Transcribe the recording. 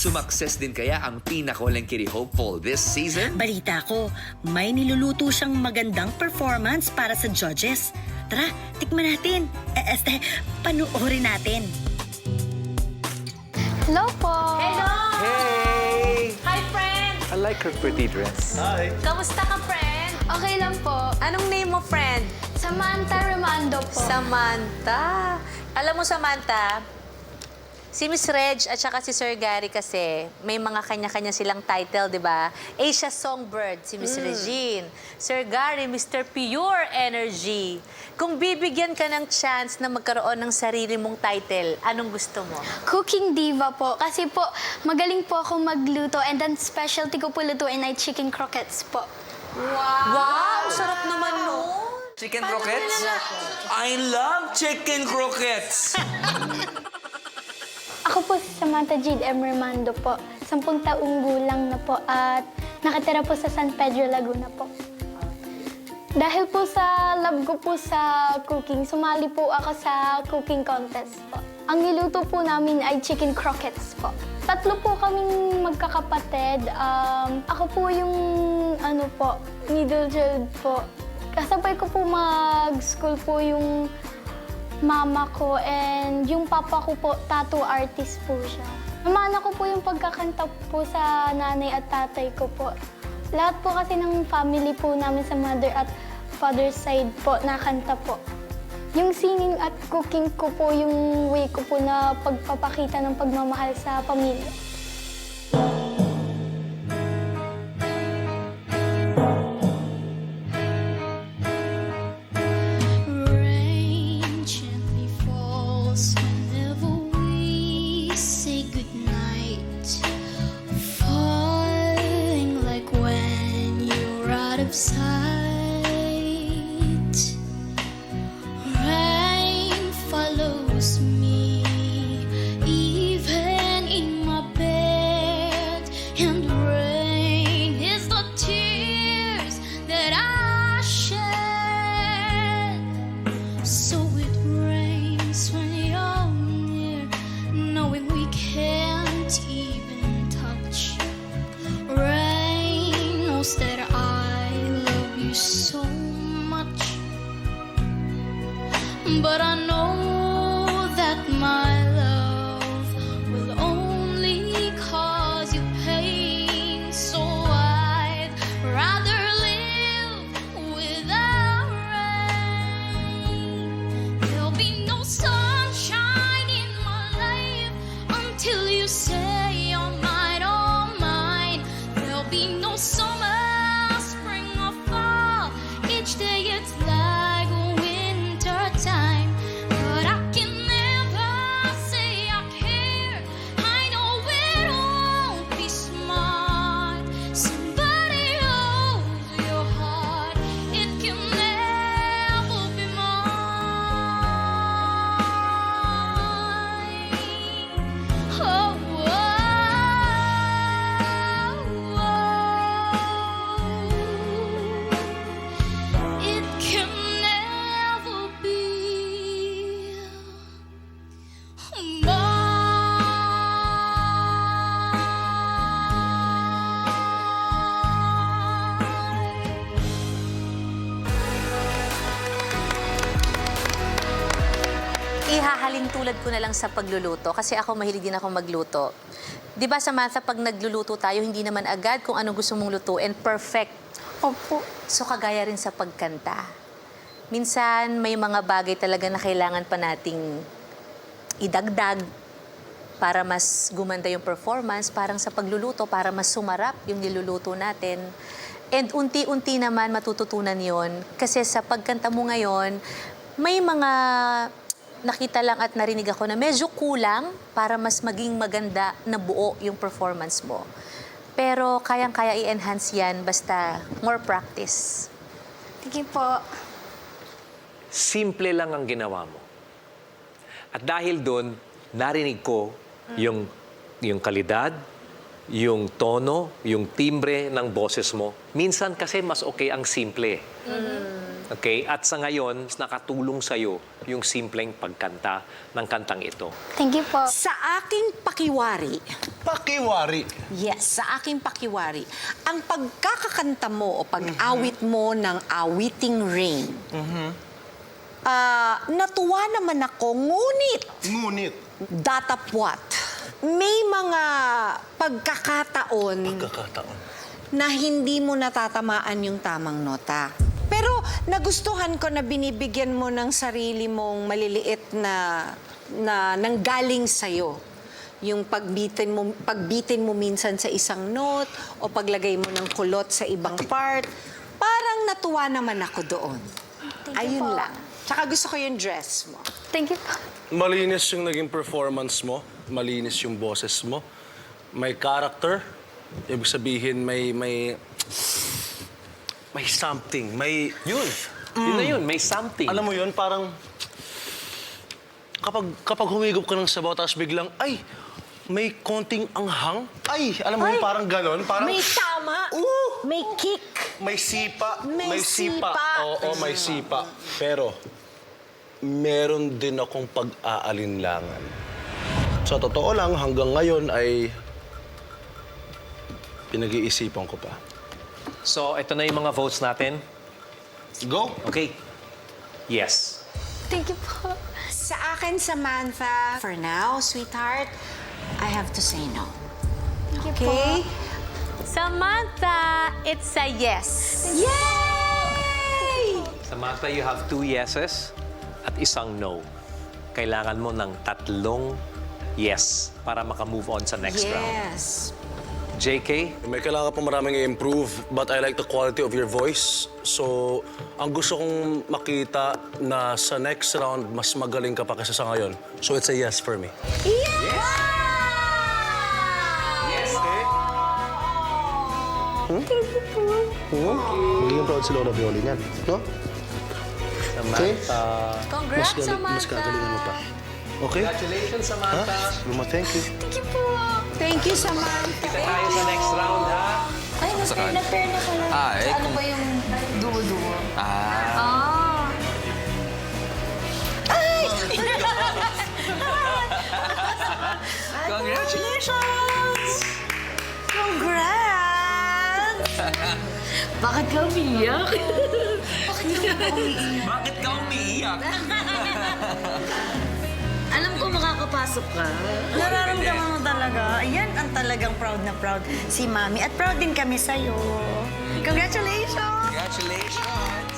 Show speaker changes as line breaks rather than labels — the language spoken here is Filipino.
Sumakses din kaya ang Pinacoleng Kitty Hopeful this season?
Balita ko, may niluluto siyang magandang performance para sa judges. Tara, tikman natin. Panuorin natin.
Hello po!
Hello!
Hey!
Hi, friend!
I like her pretty dress.
Hi.
Kamusta ka, friend?
Okay lang po.
Anong name mo, friend?
Samantha Romando po.
Samantha. Alam mo, Samantha, si Miss Reg at saka si Sir Gary kasi may mga kanya-kanya silang title, di ba? Asia Songbird, si Miss Regine. Sir Gary, Mr. Pure Energy. Kung bibigyan ka ng chance na magkaroon ng sarili mong title, anong gusto mo?
Cooking diva po. Kasi po, magaling po ako magluto and then specialty ko po lutuin ay chicken croquettes po.
Wow! Sarap naman nun!
Chicken croquettes? I love chicken croquettes!
Ako po si Samantha Jade M. Romando po. 10 taong gulang na po at nakatira po sa San Pedro, Laguna po. Dahil po sa love ko po sa cooking, sumali po ako sa cooking contest po. Ang niluto po namin ay chicken croquettes po. 3 po kaming magkakapatid. Ako po yung middle child po. Kasabay ko po mag-school po yung mama ko and yung papa ko po, tattoo artist po siya. Namana ko po yung pagkakanta po sa nanay at tatay ko po. Lahat po kasi ng family po namin sa mother at father side po nakanta po. Yung singing at cooking ko po yung way ko po na pagpapakita ng pagmamahal sa pamilya.
Rain gently falls whenever we say goodnight. Falling like when you're out of sight. Rain follows me even in my bed, and rain is the tears that I shed. So it rains when you're near, knowing we can't even touch. Rain knows that I love you so much, but I know that my love will only cause you pain. So I'd rather live without rain. There'll be no sunshine in my life until you say you're mine, oh mine. There'll be no summer, spring or fall. Each day it's like winter time, but I can never say I care. I know it won't be smart. Somebody holds your heart. It can never be mine. Oh, it can never be mine.
Ihahalin tulad ko na lang sa pagluluto kasi ako mahilig din ako magluto. Di ba, Samantha, pag nagluluto tayo, hindi naman agad kung anong gusto mong lutuin, perfect.
Opo.
So, kagaya rin sa pagkanta. Minsan, may mga bagay talaga na kailangan pa nating idagdag para mas gumanda yung performance, parang sa pagluluto, para mas sumarap yung niluluto natin. And unti-unti naman matututunan yon kasi sa pagkanta mo ngayon, may mga nakita lang at narinig ako na medyo kulang para mas maging maganda na buo yung performance mo. Pero kayang-kaya i-enhance yan basta more practice.
Sige po.
Simple lang ang ginawa mo. At dahil doon, narinig ko yung kalidad, yung tono, yung timbre ng boses mo. Minsan kasi mas okay ang simple. Okay? At sa ngayon, nakatulong sa'yo yung simpleng pagkanta ng kantang ito.
Thank you po.
Sa aking pakiwari,
Pakiwari.
yes, sa aking pakiwari, ang pagkakakanta mo o pag-awit mo ng Awiting Rain, natuwa naman ako, ngunit
Ngunit.
datapwat, may mga pagkakataon
Kakataon.
na hindi mo natatamaan yung tamang nota. Pero nagustuhan ko na binibigyan mo ng sarili mong maliliit na nanggaling sa'yo. Yung pagbitin mo minsan sa isang note o paglagay mo ng kulot sa ibang part. Parang natuwa naman ako doon.
Thank you
Ayun
po.
lang. Tsaka gusto ko yung dress mo.
Thank you po.
Malinis yung naging performance mo. Malinis yung boses mo. May character. Ibig sabihin, may something. May...
Yun. Yun na yun. May something.
Alam mo yun, parang... Kapag humigop ka ng sabaw, tapos biglang, ay, may konting anghang. Ay, alam mo yun, parang ganon. Parang,
May tama. May kick.
may sipa.
May sipa.
Oo, may sipa. Pero, meron din akong pag-aalinlangan. Sa totoo lang, hanggang ngayon ay pinag-iisipan ko pa.
So, ito na yung mga votes natin.
Go!
Okay. Yes.
Thank you po.
Sa akin, Samantha, for now, sweetheart, I have to say no.
Thank you
Okay?
po.
Samantha, it's a yes.
Yay!
Samantha, you have 2 yeses at isang no. Kailangan mo ng 3 yes para maka-move on sa next round.
Yes.
JK,
May kailangan pa maraming i-improve, but I like the quality of your voice. So, ang gusto kong makita na sa next round, mas magaling ka pa kaysa sa ngayon. So, it's a yes for me. Magiging proud si Lola Violi niyan, no?
Samantha.
Congrats,
Mas gagalingan mo pa. Okay?
Congratulations, Samantha.
Luma, thank you.
Thank you po.
Thank you, Samantha.
Kita tayo sa next round, ha?
Ay, na-pair na pala. So, ano ba yung duo-duo?
Congratulations! Congrats! Bakit ka umiiyak?
Bakit ka umiiyak?
Alam ko makakapasok ka. Nararamdaman mo talaga. Ayan ang talagang proud na proud si Mami. At proud din kami sa'yo. Congratulations!
Congratulations!